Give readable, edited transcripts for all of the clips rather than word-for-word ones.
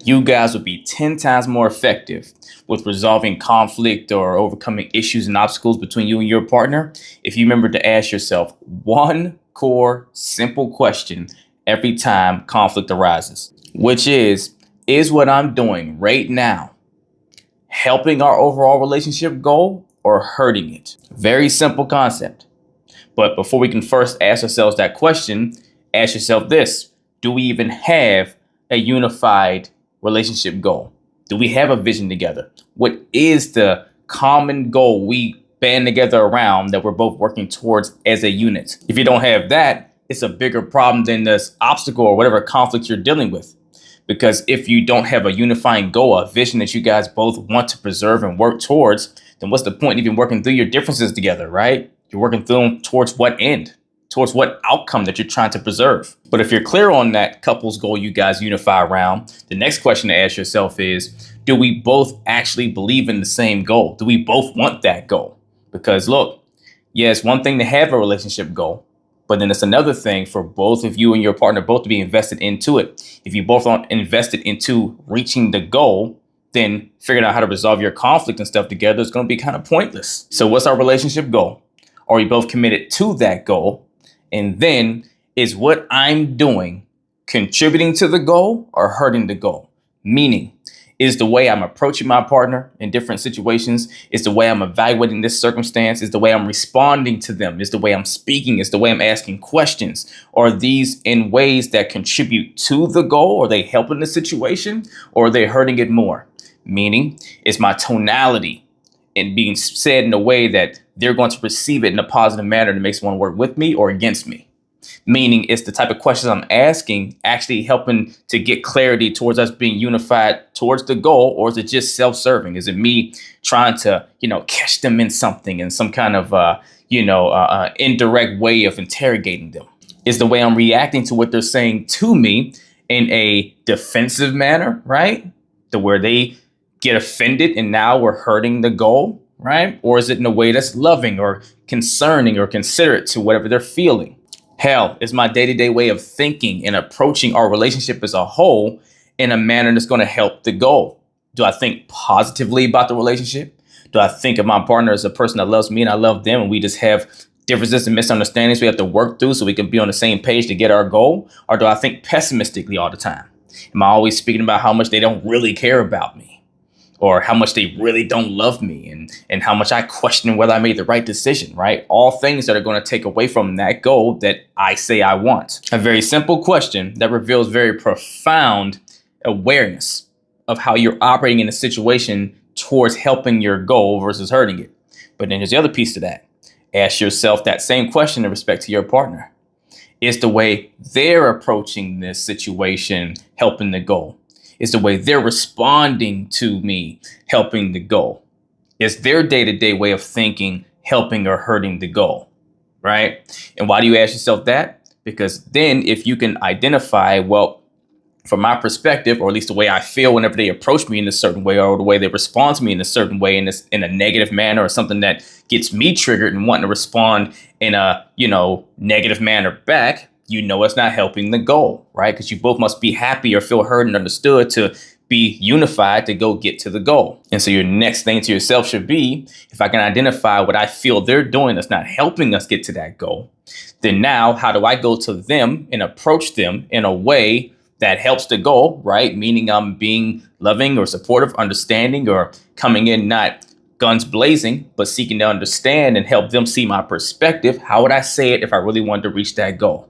you guys will be 10 times more effective with resolving conflict or overcoming issues and obstacles between you and your partner if you remember to ask yourself one core, simple question every time conflict arises, which is what I'm doing right now helping our overall relationship goal or hurting it? Very simple concept. But before we can first ask ourselves that question, ask yourself this: do we even have a unified relationship goal? Do we have a vision together? What is the common goal we band together around that we're both working towards as a unit? If you don't have that, it's a bigger problem than this obstacle or whatever conflict you're dealing with. Because if you don't have a unifying goal, a vision that you guys both want to preserve and work towards, then what's the point in even working through your differences together, right? You're working through them towards what end? Towards what outcome that you're trying to preserve. But if you're clear on that couple's goal you guys unify around, the next question to ask yourself is, do we both actually believe in the same goal? Do we both want that goal? Because look, yeah, it's one thing to have a relationship goal, but then it's another thing for both of you and your partner both to be invested into it. If you both aren't invested into reaching the goal, then figuring out how to resolve your conflict and stuff together is going to be kind of pointless. So what's our relationship goal? Are we both committed to that goal? And then, is what I'm doing contributing to the goal or hurting the goal? Meaning, is the way I'm approaching my partner in different situations, is the way I'm evaluating this circumstance, is the way I'm responding to them, is the way I'm speaking, is the way I'm asking questions, are these in ways that contribute to the goal? Are they helping the situation or are they hurting it more? Meaning, is my tonality and being said in a way that they're going to perceive it in a positive manner that makes one work with me or against me? Meaning, it's the type of questions I'm asking actually helping to get clarity towards us being unified towards the goal, or is it just self-serving? Is it me trying to, catch them in something in some kind of, indirect way of interrogating them? Is the way I'm reacting to what they're saying to me in a defensive manner, right? To where they get offended and now we're hurting the goal, right? Or is it in a way that's loving or concerning or considerate to whatever they're feeling? Hell, is my day-to-day way of thinking and approaching our relationship as a whole in a manner that's going to help the goal? Do I think positively about the relationship? Do I think of my partner as a person that loves me and I love them, and we just have differences and misunderstandings we have to work through so we can be on the same page to get our goal? Or do I think pessimistically all the time? Am I always speaking about how much they don't really care about me? Or how much they really don't love me, and how much I question whether I made the right decision, right? All things that are going to take away from that goal that I say I want. A very simple question that reveals very profound awareness of how you're operating in a situation towards helping your goal versus hurting it. But then there's the other piece to that. Ask yourself that same question in respect to your partner. Is the way they're approaching this situation helping the goal? Is the way they're responding to me helping the goal? Is their day-to-day way of thinking helping or hurting the goal, right? And why do you ask yourself that? Because then if you can identify, well, from my perspective, or at least the way I feel whenever they approach me in a certain way, or the way they respond to me in a certain way, in a negative manner, or something that gets me triggered and wanting to respond in a, negative manner back, it's not helping the goal, right? Because you both must be happy or feel heard and understood to be unified to go get to the goal. And so your next thing to yourself should be, if I can identify what I feel they're doing that's not helping us get to that goal, then now how do I go to them and approach them in a way that helps the goal, right? Meaning I'm being loving or supportive, understanding, or coming in not guns blazing, but seeking to understand and help them see my perspective. How would I say it if I really wanted to reach that goal?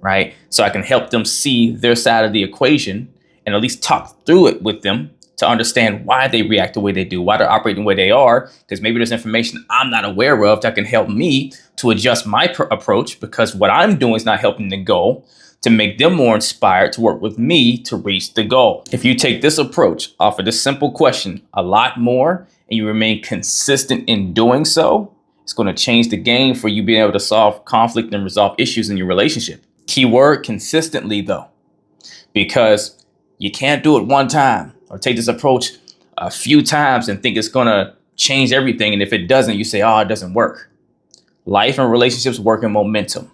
Right? So I can help them see their side of the equation and at least talk through it with them to understand why they react the way they do, why they're operating the way they are, because maybe there's information I'm not aware of that can help me to adjust my approach, because what I'm doing is not helping the goal, to make them more inspired to work with me to reach the goal. If you take this approach off of this simple question a lot more and you remain consistent in doing so, it's going to change the game for you being able to solve conflict and resolve issues in your relationship. Keyword consistently, though, because you can't do it one time or take this approach a few times and think it's going to change everything. And if it doesn't, you say, oh, it doesn't work. Life and relationships work in momentum.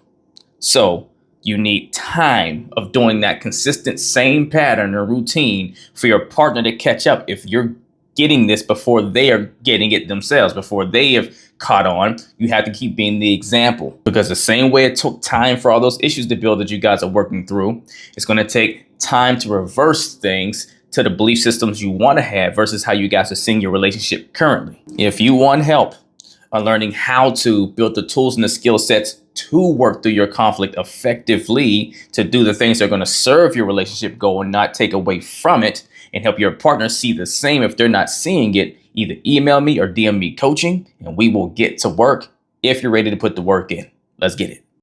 So You need time of doing that consistent same pattern or routine for your partner to catch up. If you're getting this before they are getting it themselves, before they have caught on, you have to keep being the example, because the same way it took time for all those issues to build that you guys are working through, it's going to take time to reverse things to the belief systems you want to have versus how you guys are seeing your relationship currently. If you want help on learning how to build the tools and the skill sets to work through your conflict effectively, to do the things that are going to serve your relationship goal and not take away from it, and help your partner see the same if they're not seeing it, either email me or DM me coaching, and we will get to work if you're ready to put the work in. Let's get it.